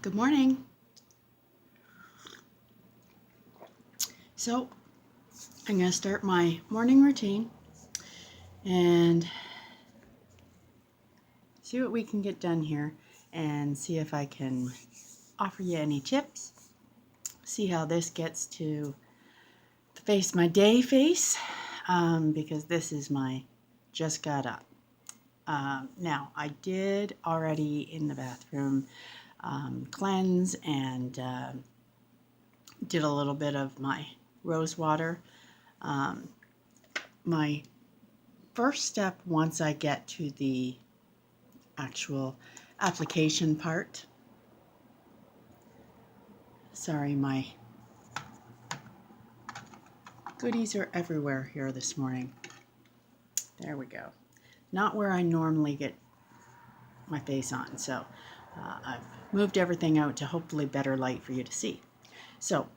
Good morning. So, I'm going to start my morning routine and see what we can get done here and see if I can offer you any tips. See how this gets to face my day face because this is my just got up. Now, I did already in the bathroom cleanse and did a little bit of my rose water. My first step once I get to the actual application part. Sorry, my goodies are everywhere here this morning. There we go. Not where I normally get my face on, so I've moved everything out to hopefully better light for you to see. So,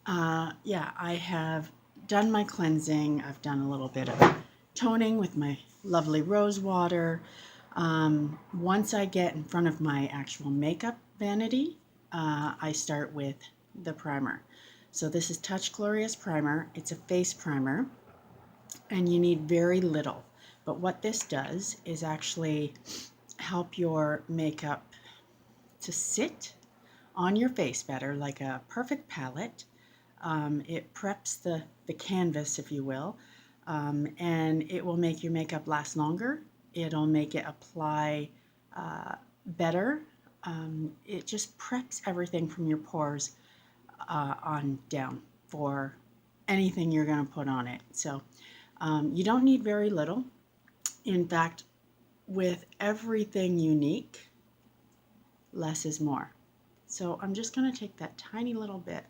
yeah, I have done my cleansing. I've done a little bit of toning with my lovely rose water. Once I get in front of my actual makeup vanity, I start with the primer. So this is Touch Glorious Primer. It's a face primer, and you need very little. But what this does is actually help your makeup to sit on your face better, like a perfect palette. It preps the canvas, if you will, and it will make your makeup last longer. It'll make it apply better. It just preps everything from your pores on down for anything you're going to put on it. So you don't need very little. In fact, with everything unique, less is more. So I'm just going to take that tiny little bit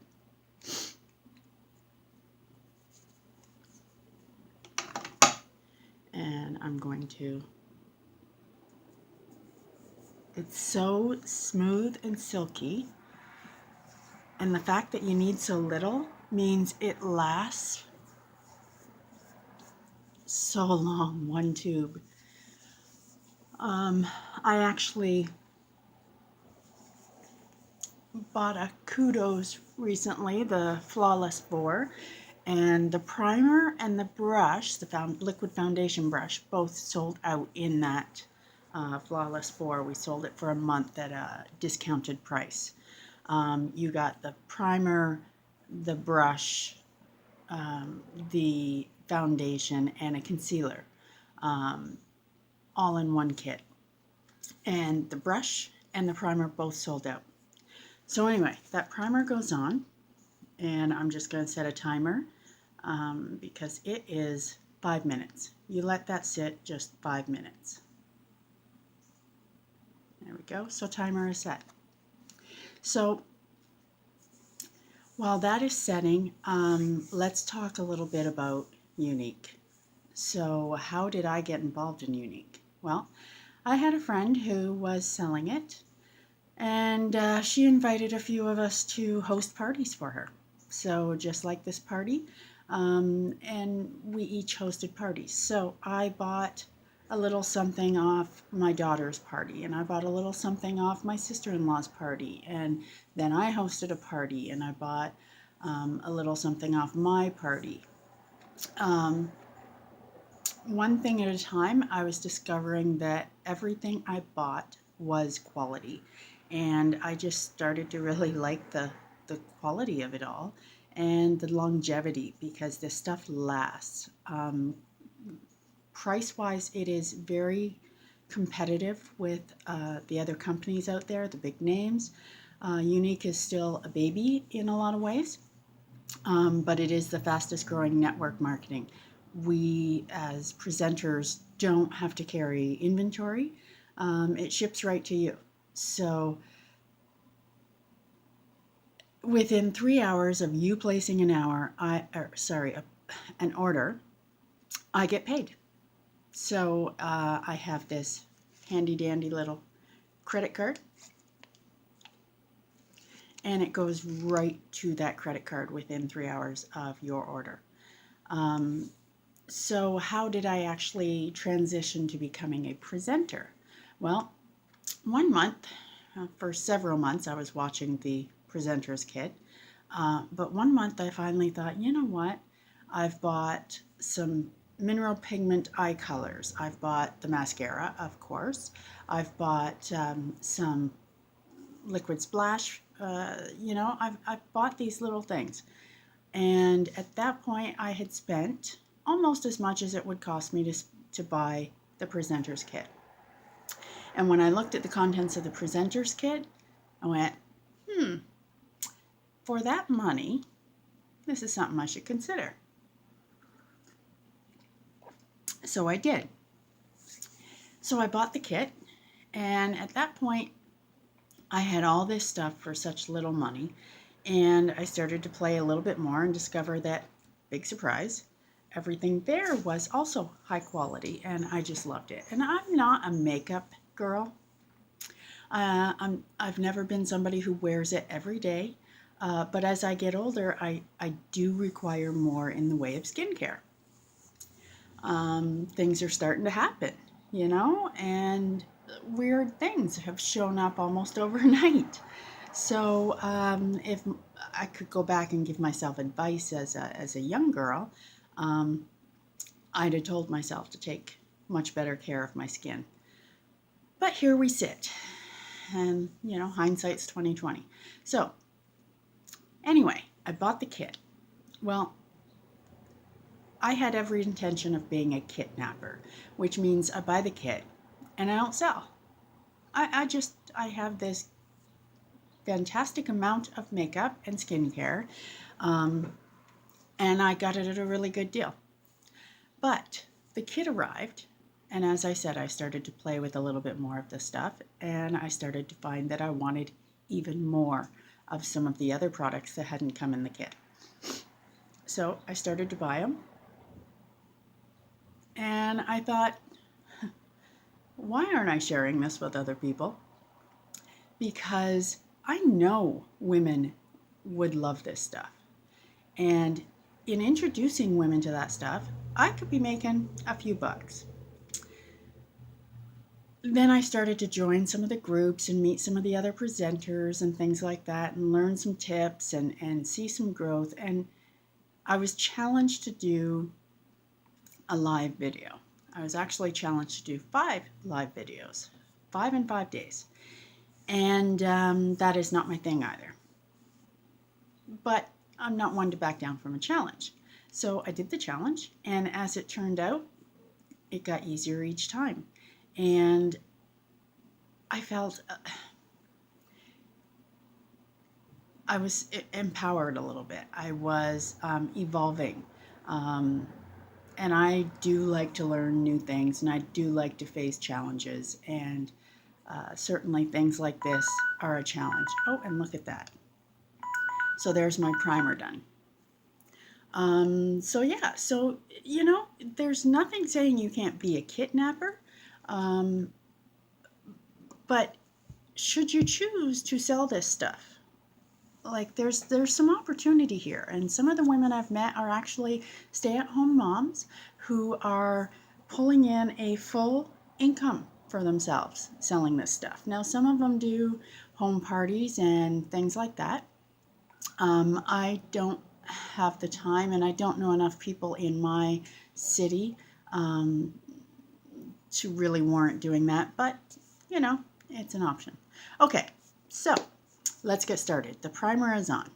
and I'm going to, it's so smooth and silky, and the fact that you need so little means it lasts so long, one tube. I actually bought a Kudos recently, the Flawless 4, and the primer and the brush, the liquid foundation brush, both sold out in that Flawless 4. We sold it for a month at a discounted price. You got the primer, the brush, the foundation, and a concealer, all in one kit. And the brush and the primer both sold out. So anyway, that primer goes on, and I'm just going to set a timer because it is 5 minutes. You let that sit just 5 minutes. There we go. So timer is set. So while that is setting, let's talk a little bit about Younique. So how did I get involved in Younique? Well, I had a friend who was selling it, and she invited a few of us to host parties for her. So just like this party, and we each hosted parties. So I bought a little something off my daughter's party, and I bought a little something off my sister-in-law's party, and then I hosted a party, and I bought a little something off my party. One thing at a time, I was discovering that everything I bought was quality, and I just started to really like the quality of it all and the longevity because this stuff lasts. Price wise, it is very competitive with the other companies out there, the big names. Younique is still a baby in a lot of ways, but it is the fastest growing network marketing. We, as presenters, don't have to carry inventory. It ships right to you. So within 3 hours of you placing an order, I get paid. So I have this handy dandy little credit card, and it goes right to that credit card within 3 hours of your order. So how did I actually transition to becoming a presenter? Well, one month for several months I was watching the Presenter's Kit. But one month I finally thought, you know what? I've bought some mineral pigment eye colors. I've bought the mascara, of course. I've bought some liquid splash. I've bought these little things. And at that point, I had spent almost as much as it would cost me to buy the Presenter's Kit. And when I looked at the contents of the Presenter's Kit, I went, for that money, this is something I should consider. So I did. So I bought the kit, and at that point, I had all this stuff for such little money, and I started to play a little bit more and discover that, big surprise, everything there was also high quality, and I just loved it. And I'm not a makeup girl. I've never been somebody who wears it every day, but as I get older, I do require more in the way of skincare. Things are starting to happen, and weird things have shown up almost overnight. So if I could go back and give myself advice as a young girl, I'd have told myself to take much better care of my skin. But here we sit, and hindsight's 20/20. So anyway, I bought the kit. Well, I had every intention of being a kitnapper, which means I buy the kit and I don't sell. I have this fantastic amount of makeup and skincare, and I got it at a really good deal. But the kit arrived, and as I said, I started to play with a little bit more of the stuff, and I started to find that I wanted even more of some of the other products that hadn't come in the kit. So I started to buy them, and I thought, why aren't I sharing this with other people? Because I know women would love this stuff. And in introducing women to that stuff, I could be making a few bucks. Then I started to join some of the groups and meet some of the other presenters and things like that, and learn some tips and see some growth. And I was challenged to do a live video. I was actually challenged to do 5 live videos, 5 in 5 days. And that is not my thing either. But I'm not one to back down from a challenge. So I did the challenge, and as it turned out, it got easier each time. And I felt I was empowered a little bit. I was evolving. And I do like to learn new things, and I do like to face challenges. And certainly things like this are a challenge. Oh, and look at that. So there's my primer done. So there's nothing saying you can't be a kitnapper. But should you choose to sell this stuff, like there's some opportunity here. And some of the women I've met are actually stay-at-home moms who are pulling in a full income for themselves selling this stuff. Now, some of them do home parties and things like that. I don't have the time, and I don't know enough people in my city to really warrant doing that, but it's an option. Okay, so let's get started. The primer is on.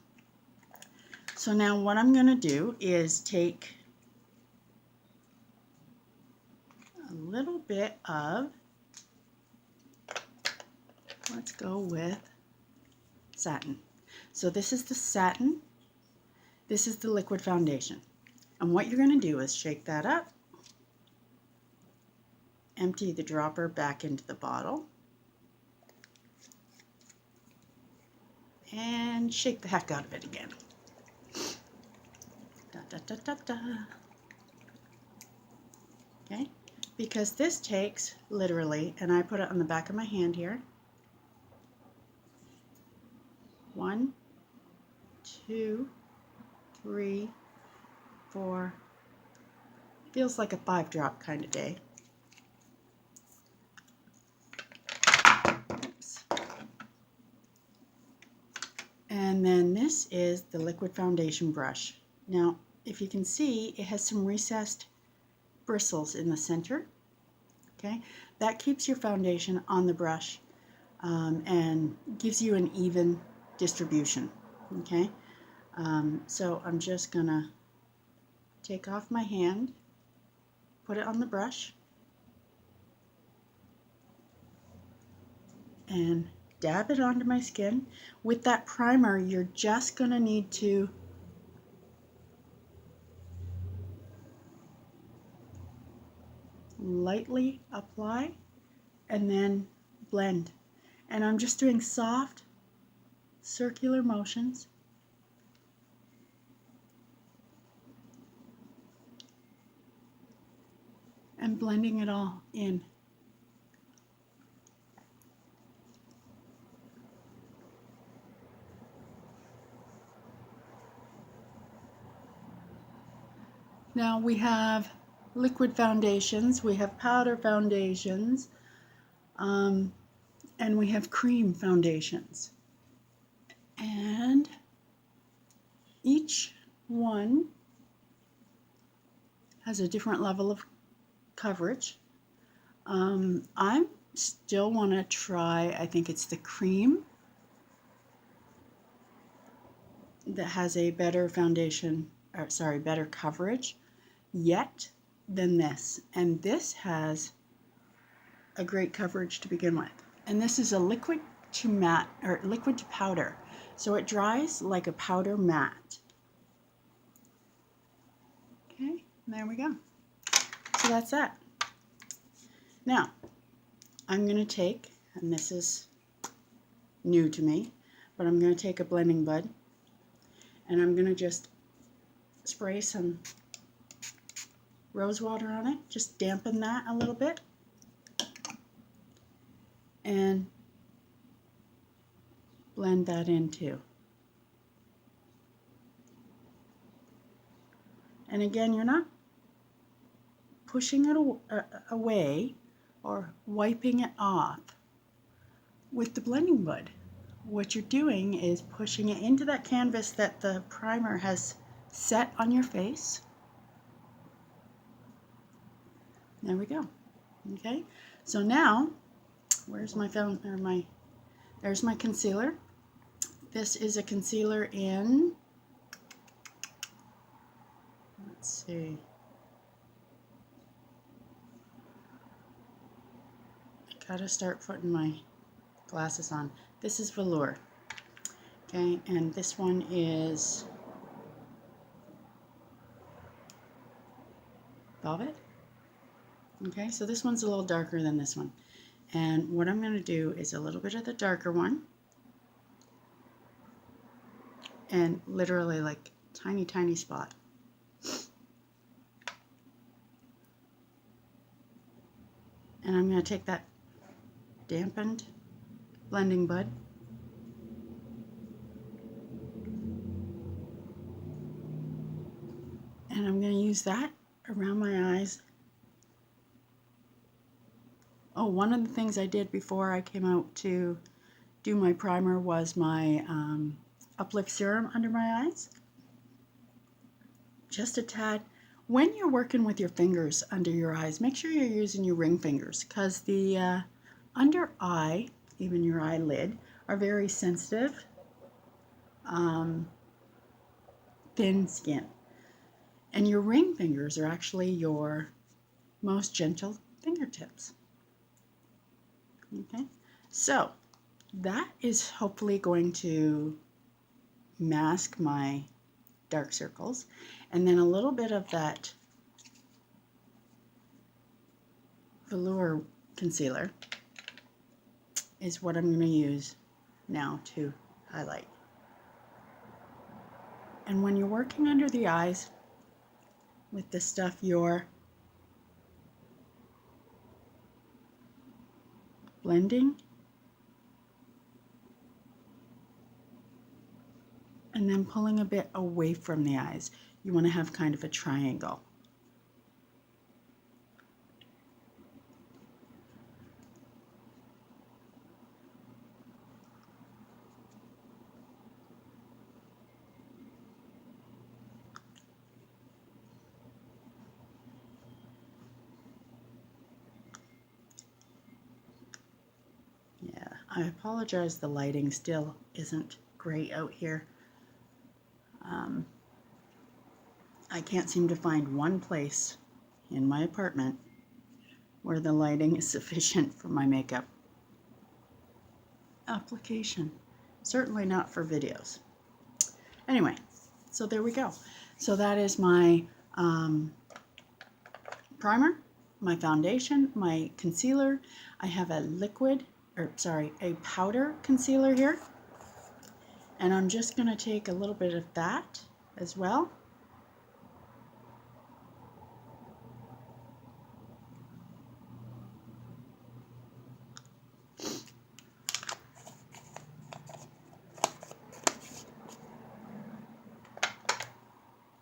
So now what I'm going to do is take a little bit of, let's go with satin. So this is the satin. This is the liquid foundation. And what you're going to do is shake that up, empty the dropper back into the bottle, and shake the heck out of it again. Da, da, da, da, da. Okay, because this takes literally, and I put it on the back of my hand here, 1, 2, 3, 4, feels like a 5-drop kind of day. Oops. And then this is the liquid foundation brush. Now, if you can see, it has some recessed bristles in the center. Okay, that keeps your foundation on the brush and gives you an even distribution. Okay, so I'm just gonna take off my hand, put it on the brush, and dab it onto my skin. With that primer, you're just gonna need to lightly apply and then blend. And I'm just doing soft circular motions. And blending it all in. Now we have liquid foundations, we have powder foundations, and we have cream foundations. And each one has a different level of coverage. I still want to try, I think it's the cream that has a better foundation, or sorry, better coverage yet than this. And this has a great coverage to begin with. And this is a liquid to matte, or liquid to powder. So it dries like a powder matte. Okay, there we go. So that's that. Now, I'm going to take, and this is new to me, but I'm going to take a blending bud and I'm going to just spray some rose water on it, just dampen that a little bit, and blend that in too. And again, you're not pushing it away or wiping it off with the blending bud. What you're doing is pushing it into that canvas that the primer has set on your face. There we go. Okay, so now where's my there's my concealer. This is a concealer in, let's see, I gotta start putting my glasses on. This is Velour. Okay, and this one is Velvet. Okay, so this one's a little darker than this one. And what I'm going to do is a little bit of the darker one, and literally like tiny, tiny spot. And I'm going to take that dampened blending bud and I'm going to use that around my eyes. Oh, one of the things I did before I came out to do my primer was my Uplift Serum under my eyes. Just a tad. When you're working with your fingers under your eyes, make sure you're using your ring fingers, because the under eye, even your eyelid, are very sensitive, thin skin. And your ring fingers are actually your most gentle fingertips. Okay, so that is hopefully going to mask my dark circles. And then a little bit of that Velour concealer is what I'm going to use now to highlight. And when you're working under the eyes with this stuff, you're blending and then pulling a bit away from the eyes. You want to have kind of a triangle. I apologize, the lighting still isn't great out here. I can't seem to find one place in my apartment where the lighting is sufficient for my makeup application. Certainly not for videos. Anyway, so there we go. So that is my primer, my foundation, my concealer. I have a a powder concealer here. And I'm just going to take a little bit of that as well.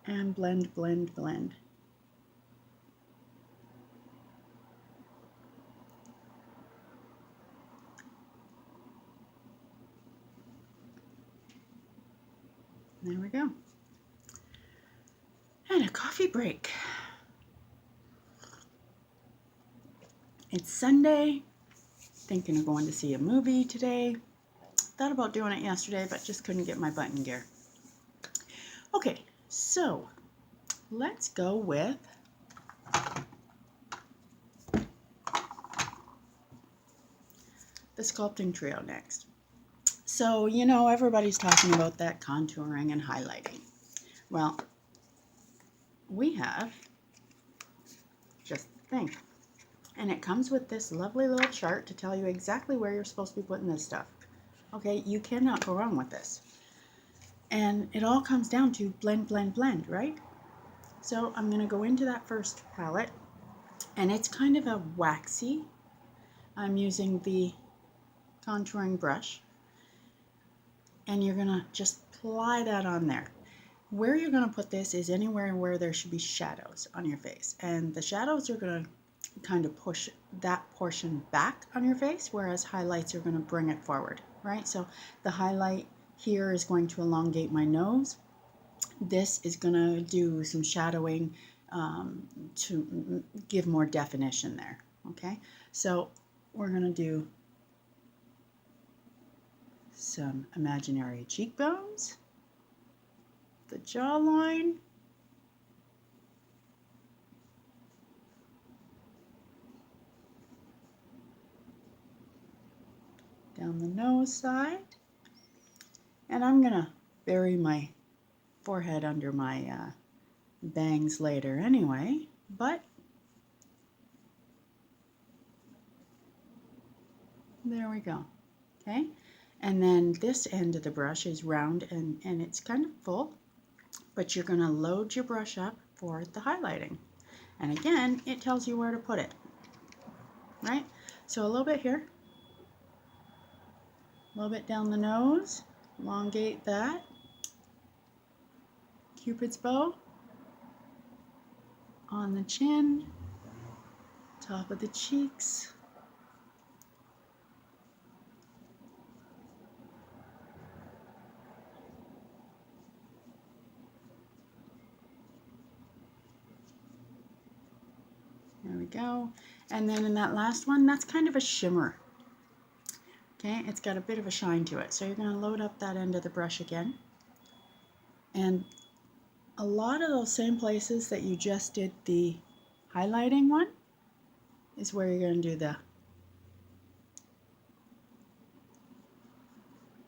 And blend, blend, blend. There we go. And a coffee break. It's Sunday. Thinking of going to see a movie today. Thought about doing it yesterday, but just couldn't get my butt in gear. Okay, so let's go with the Sculpting Trio next. So, you know, everybody's talking about that contouring and highlighting. Well, we have just the thing. And it comes with this lovely little chart to tell you exactly where you're supposed to be putting this stuff. Okay, you cannot go wrong with this. And it all comes down to blend, blend, blend, right? So I'm going to go into that first palette, and it's kind of a waxy. I'm using the contouring brush, and you're going to just apply that on there. Where you're going to put this is anywhere where there should be shadows on your face, and the shadows are going to kind of push that portion back on your face, whereas highlights are going to bring it forward, right? So the highlight here is going to elongate my nose. This is going to do some shadowing to give more definition there, okay? So we're going to do some imaginary cheekbones, the jawline, down the nose side, and I'm going to bury my forehead under my bangs later anyway, but there we go, okay? And then this end of the brush is round and it's kind of full, but you're going to load your brush up for the highlighting. And again, it tells you where to put it, right? So a little bit here, a little bit down the nose, elongate that, Cupid's bow, on the chin, top of the cheeks, there we go. And then in that last one, that's kind of a shimmer. Okay, it's got a bit of a shine to it. So you're going to load up that end of the brush again. And a lot of those same places that you just did the highlighting one is where you're going to do the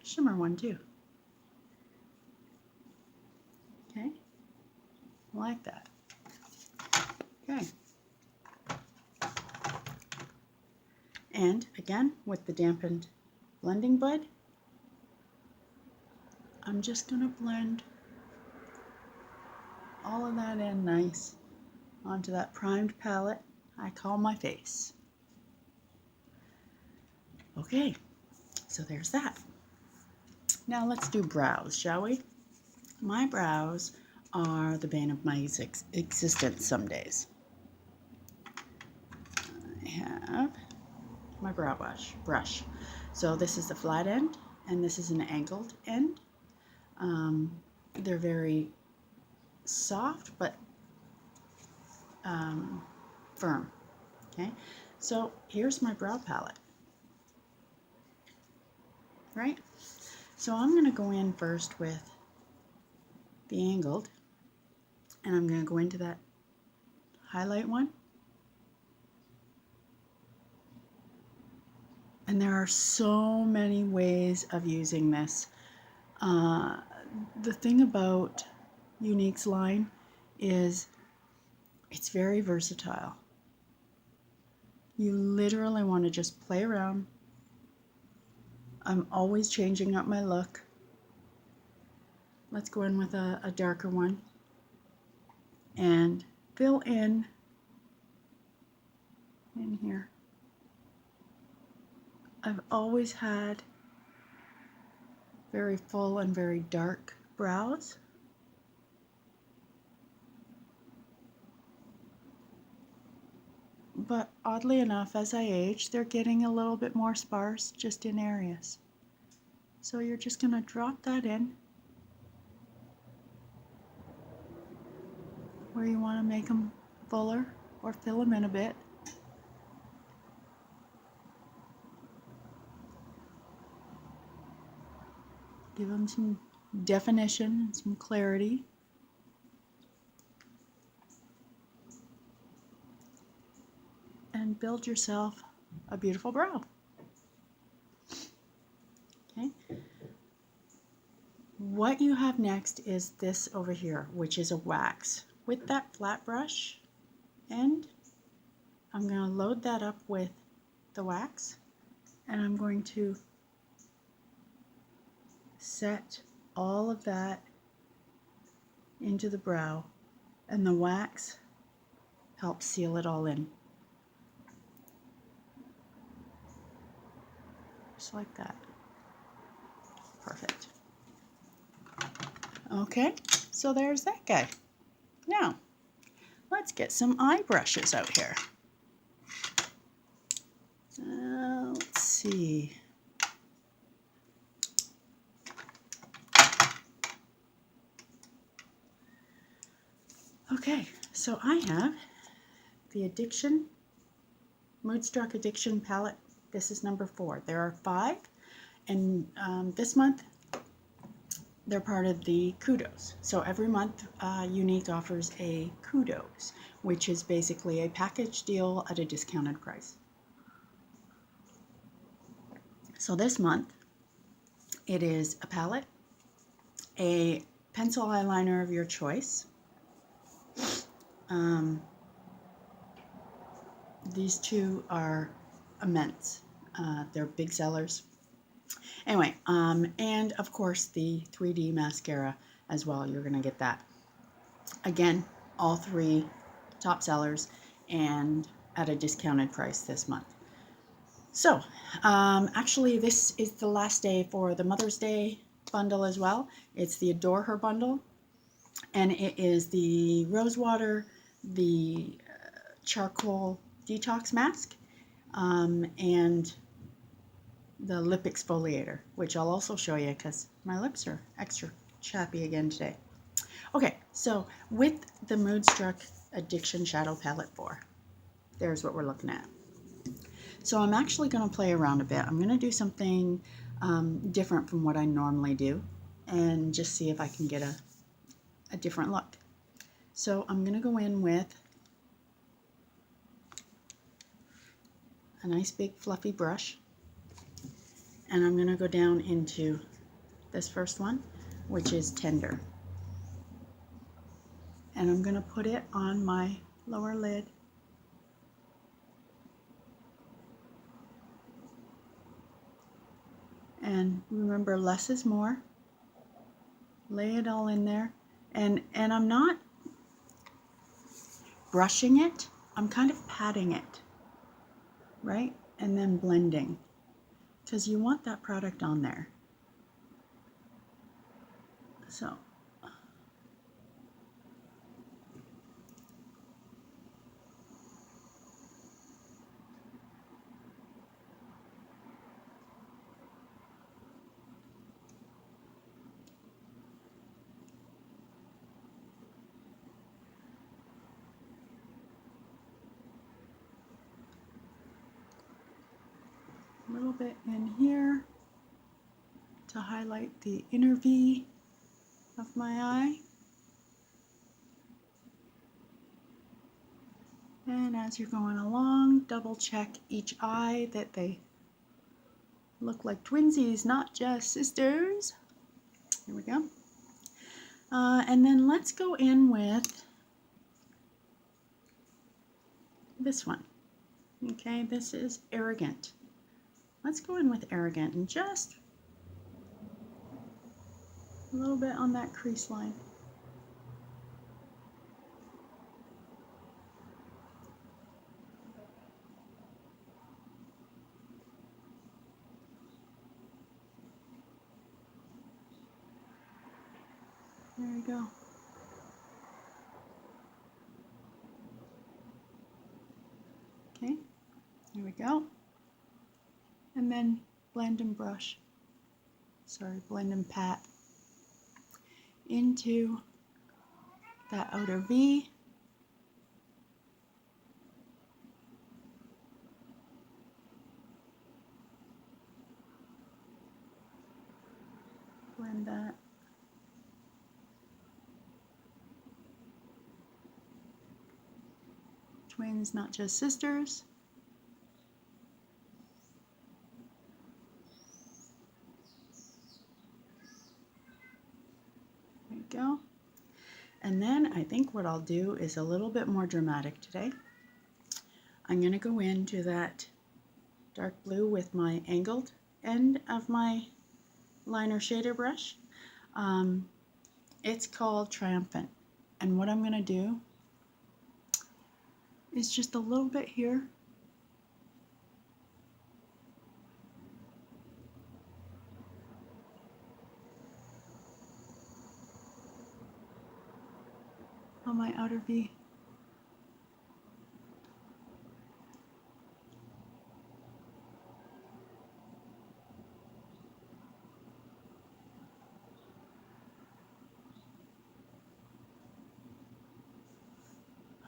shimmer one too. Okay, like that. Okay. And again, with the dampened blending bud, I'm just going to blend all of that in nice onto that primed palette I call my face. Okay, so there's that. Now let's do brows, shall we? My brows are the bane of my existence some days. I have my brow brush. So this is the flat end, and this is an angled end. They're very soft but firm. Okay, so here's my brow palette. right? So I'm going to go in first with the angled, and I'm going to go into that highlight one. And there are so many ways of using this. The thing about Younique's line is it's very versatile. You literally want to just play around. I'm always changing up my look. Let's go in with a darker one and fill in here. I've always had very full and very dark brows. But oddly enough, as I age, they're getting a little bit more sparse just in areas. So you're just going to drop that in where you want to make them fuller or fill them in a bit. Give them some definition and some clarity. And build yourself a beautiful brow. Okay. What you have next is this over here, which is a wax. With that flat brush end, I'm going to load that up with the wax, and I'm going to set all of that into the brow, and the wax helps seal it all in. Just like that. Perfect. Okay, so there's that guy. Now, let's get some eye brushes out here. Let's see. Okay, so I have the Moodstruck Addiction palette. This is number 4. There are 5, and this month they're part of the Kudos. So every month Younique offers a Kudos, which is basically a package deal at a discounted price. So this month it is a palette, a pencil eyeliner of your choice. These two are immense. They're big sellers. Anyway, and of course the 3D mascara as well. You're going to get that. Again, all 3 top sellers and at a discounted price this month. So, actually this is the last day for the Mother's Day bundle as well. It's the Adore Her bundle, and it is the rose water, the charcoal detox mask, and the lip exfoliator, which I'll also show you because my lips are extra chappy again today. Okay, so with the Moodstruck Addiction Shadow Palette 4, there's what we're looking at. So I'm actually going to play around a bit. I'm going to do something different from what I normally do and just see if I can get a different look. So I'm going to go in with a nice big fluffy brush, and I'm going to go down into this first one, which is Tender. And I'm going to put it on my lower lid. And remember, less is more. Lay it all in there. And I'm not brushing it. I'm kind of patting it, right? And then blending, because you want that product on there. So. A little bit in here. to highlight the inner V of my eye. And as you're going along, double check each eye that they look like twinsies, not just sisters. Here we go. And then let's go in with this one. Okay, this is Arrogant. Let's go in with Arrogant and just a little bit on that crease line. There you go. Okay, there we go. And then blend and brush. Sorry, blend and pat into that outer V. Blend that. Twins, not just sisters. There you go. And then I think what I'll do is a little bit more dramatic today. I'm going to go into that dark blue with my angled end of my liner shader brush. It's called Triumphant. And what I'm going to do is just a little bit here. On my outer V.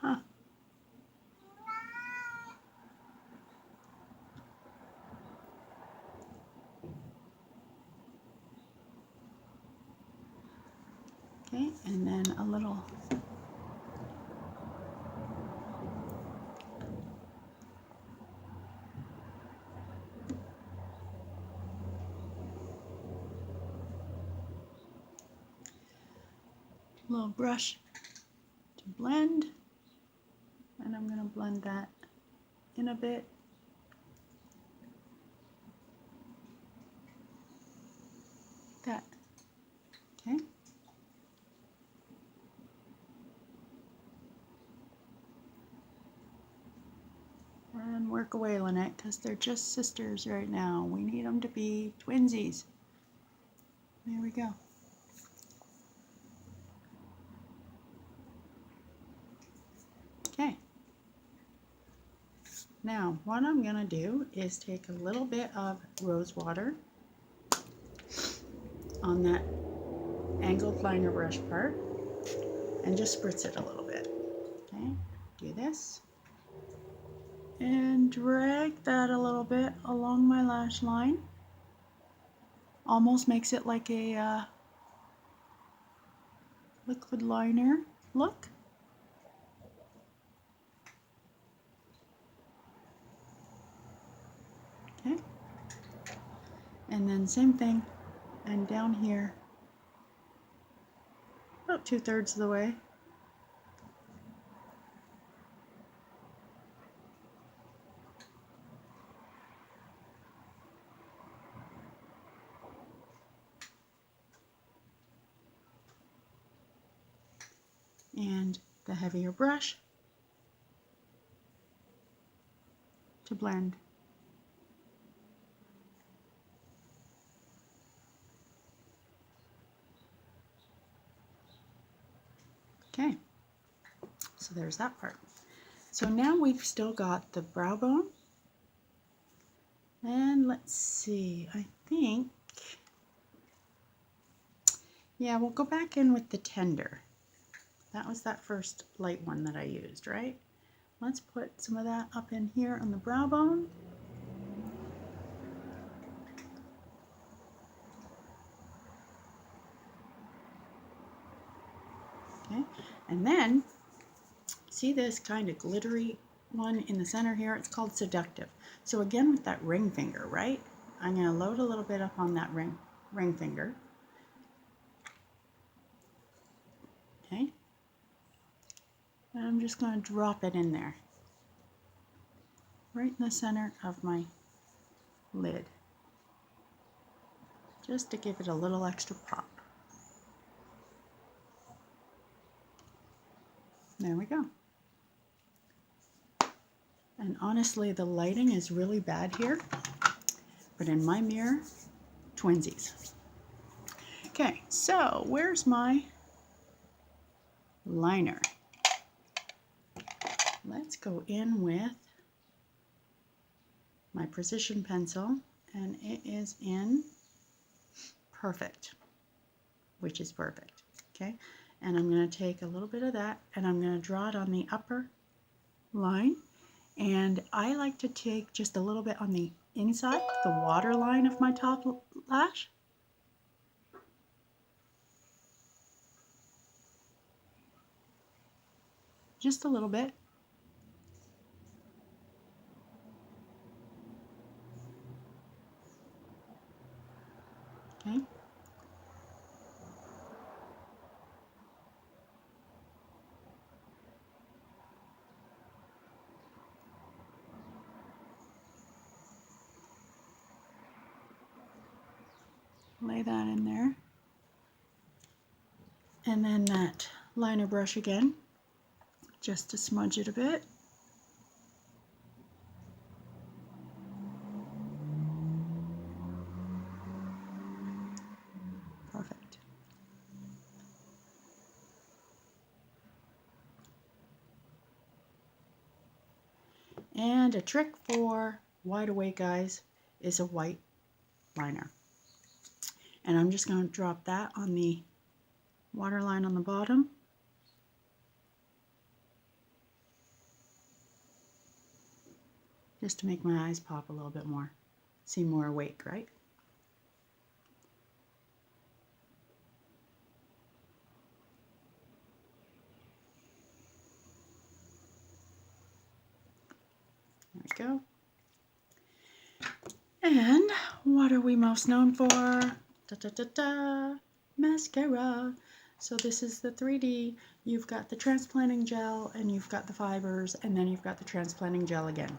Huh. Okay, and then a little brush to blend, and I'm going to blend that in a bit. That. Okay. And work away, Lynette, because they're just sisters right now. We need them to be twinsies. There we go. Okay. Now, what I'm going to do is take a little bit of rose water on that angled liner brush part and just spritz it a little bit. Okay, do this. And drag that a little bit along my lash line. Almost makes it like a liquid liner look. Okay. And then same thing, and down here, about 2/3 of the way. And the heavier brush to blend. Okay, so there's that part. So now we've still got the brow bone. And let's see, I think, yeah, we'll go back in with the tender. That was that first light one that I used, right? Let's put some of that up in here on the brow bone. And then, see this kind of glittery one in the center here? It's called Seductive. So again, with that ring finger, right? I'm going to load a little bit up on that ring finger. Okay. And I'm just going to drop it in there, right in the center of my lid, just to give it a little extra pop. There we go. And honestly, the lighting is really bad here, but in my mirror, twinsies. Okay, so where's my liner? Let's go in with my precision pencil, and it is in Perfect, which is perfect. Okay, and I'm going to take a little bit of that and I'm going to draw it on the upper line, and I like to take just a little bit on the inside, the water line of my top lash. Just a little bit. Okay. Lay that in there. And then that liner brush again, just to smudge it a bit. Perfect. And a trick for wide awake eyes is a white liner. And I'm just going to drop that on the waterline on the bottom. Just to make my eyes pop a little bit more. Seem more awake, right? There we go. And what are we most known for? Da, da, da, da. Mascara. So this is the 3D. You've got the transplanting gel, and you've got the fibers, and then you've got the transplanting gel again.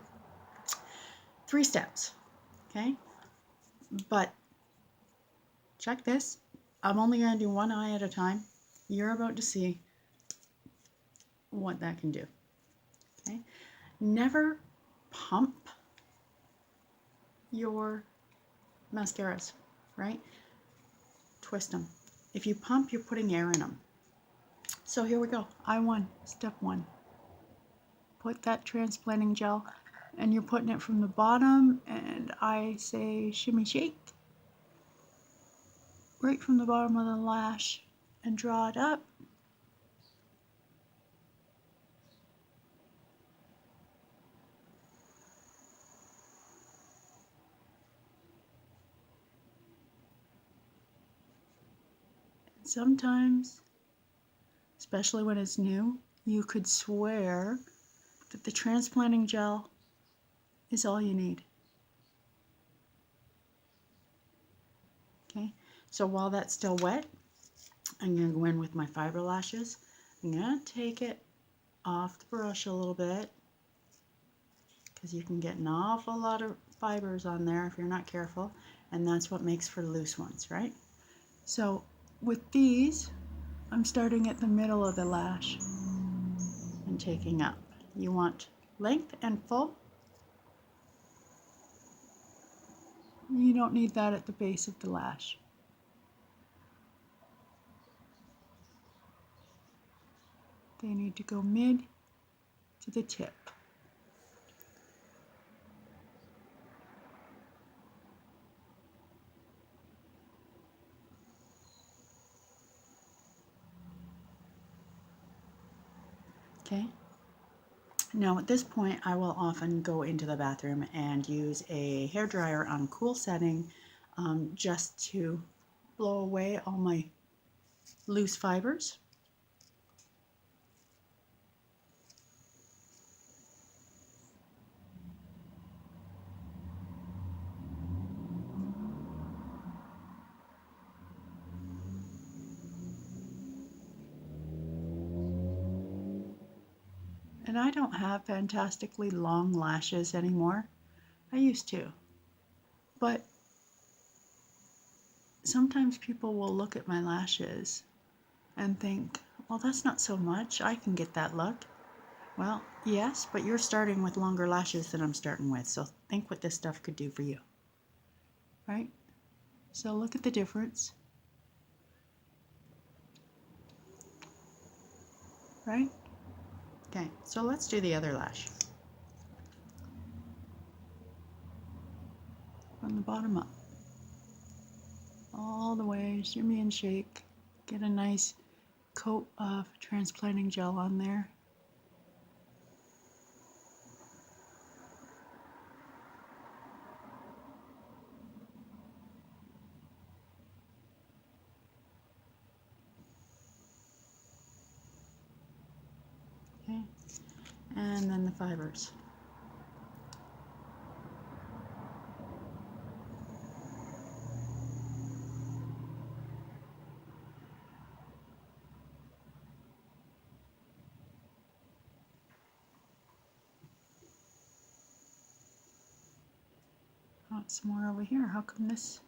3 steps, okay? But check this. I'm only going to do one eye at a time. You're about to see what that can do, okay? Never pump your mascaras, right? Twist them. If you pump, you're putting air in them. So here we go. I1, step 1. Put that transplanting gel, and you're putting it from the bottom, and I say shimmy shake right from the bottom of the lash and draw it up. Sometimes, especially when it's new, you could swear that the transplanting gel is all you need. Okay, so while that's still wet, I'm going to go in with my fiber lashes. I'm going to take it off the brush a little bit, because you can get an awful lot of fibers on there if you're not careful, and that's what makes for loose ones, right? So with these, I'm starting at the middle of the lash and taking up. You want length and full. You don't need that at the base of the lash. They need to go mid to the tip. Okay. Now at this point, I will often go into the bathroom and use a hairdryer on cool setting, just to blow away all my loose fibers. And I don't have fantastically long lashes anymore. I used to. But sometimes people will look at my lashes and think, well, that's not so much. I can get that look. Well, yes, but you're starting with longer lashes than I'm starting with. So think what this stuff could do for you. Right? So look at the difference. Right? Okay, so let's do the other lash. From the bottom up. All the way, shimmy and shake. Get a nice coat of transplanting gel on there. Okay, and then the fibers. Oh, some more over here. How come this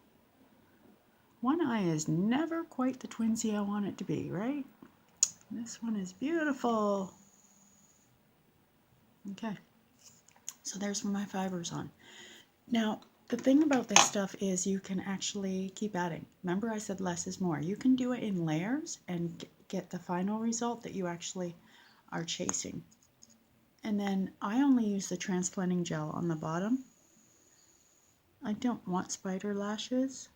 one eye is never quite the twinsy I want it to be, right? This one is beautiful. Okay, so there's my fibers on. Now, the thing about this stuff is you can actually keep adding. Remember I said less is more. You can do it in layers and get the final result that you actually are chasing. And then I only use the transplanting gel on the bottom. I don't want spider lashes.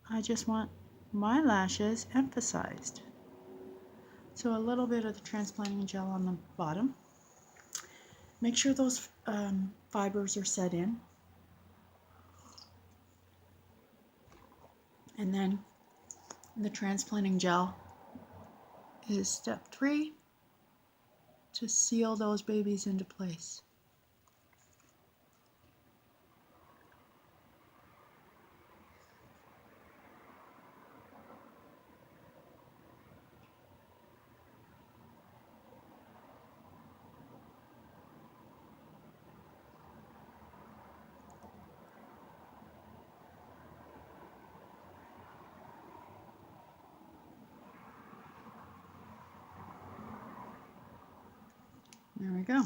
I just want my lashes emphasized. So a little bit of the transplanting gel on the bottom. Make sure those fibers are set in. And then the transplanting gel is step 3 to seal those babies into place. There we go.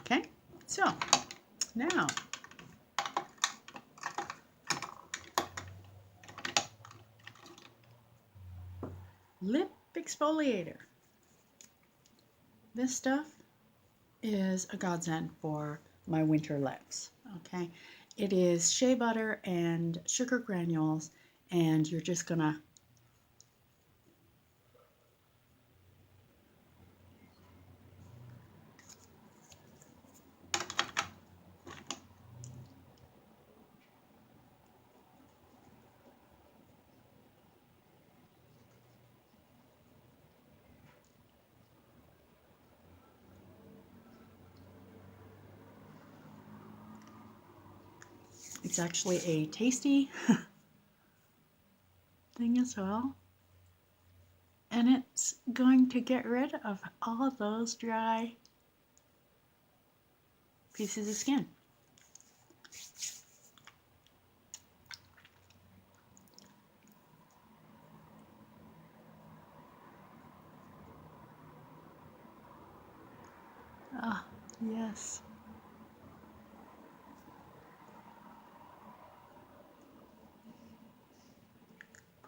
Okay, so now lip exfoliator. This stuff is a godsend for my winter lips. Okay, it is shea butter and sugar granules, and you're just gonna it's actually a tasty thing as well. And it's going to get rid of all those dry pieces of skin. Ah, yes.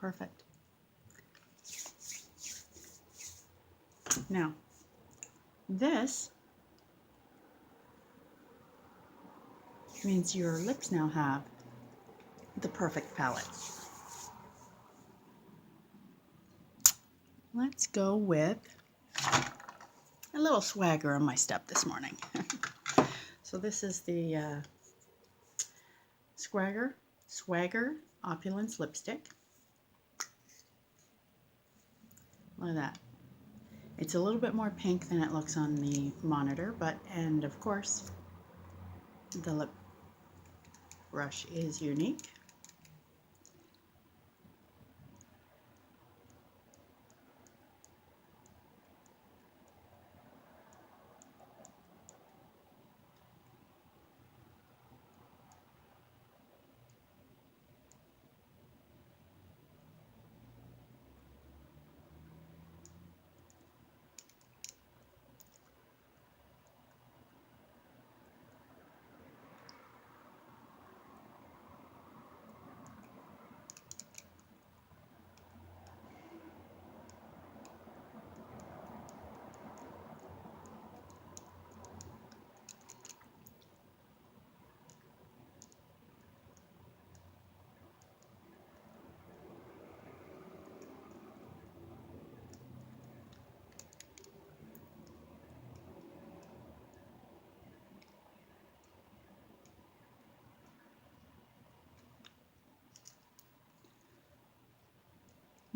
Perfect. Now, this means your lips now have the perfect palette. Let's go with a little swagger on my step this morning. So this is the Swagger Opulence Lipstick. Look at that. It's a little bit more pink than it looks on the monitor, and of course, the lip brush is unique.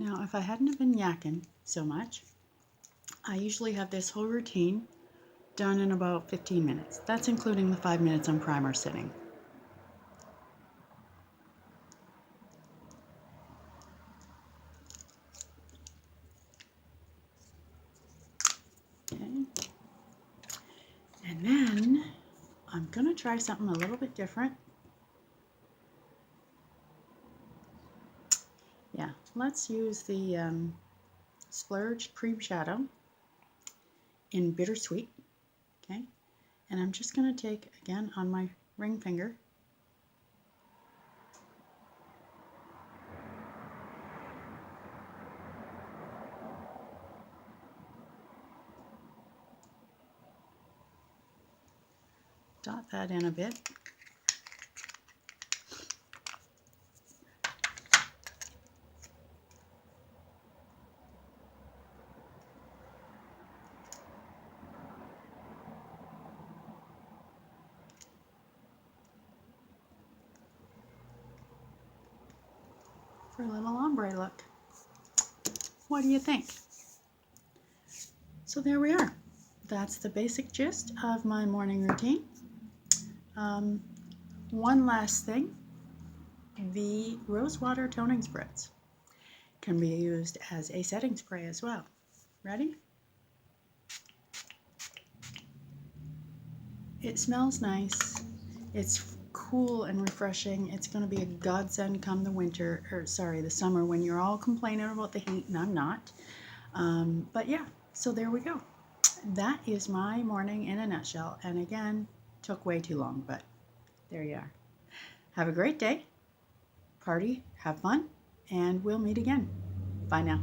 Now, if I hadn't have been yakking so much, I usually have this whole routine done in about 15 minutes. That's including the 5 minutes on primer sitting. Okay. And then I'm going to try something a little bit different. Yeah, let's use the Splurge Cream Shadow in Bittersweet. Okay, and I'm just going to take, again, on my ring finger, dot that in a bit. For a little ombre look. What do you think? So there we are. That's the basic gist of my morning routine. One last thing, the Rosewater toning spritz can be used as a setting spray as well. Ready? It smells nice. It's cool and refreshing. It's going to be a godsend come the winter, or sorry, the summer, when you're all complaining about the heat, and I'm not. But yeah, so there we go. That is my morning in a nutshell. And again, took way too long, but there you are. Have a great day. Party, have fun, and we'll meet again. Bye now.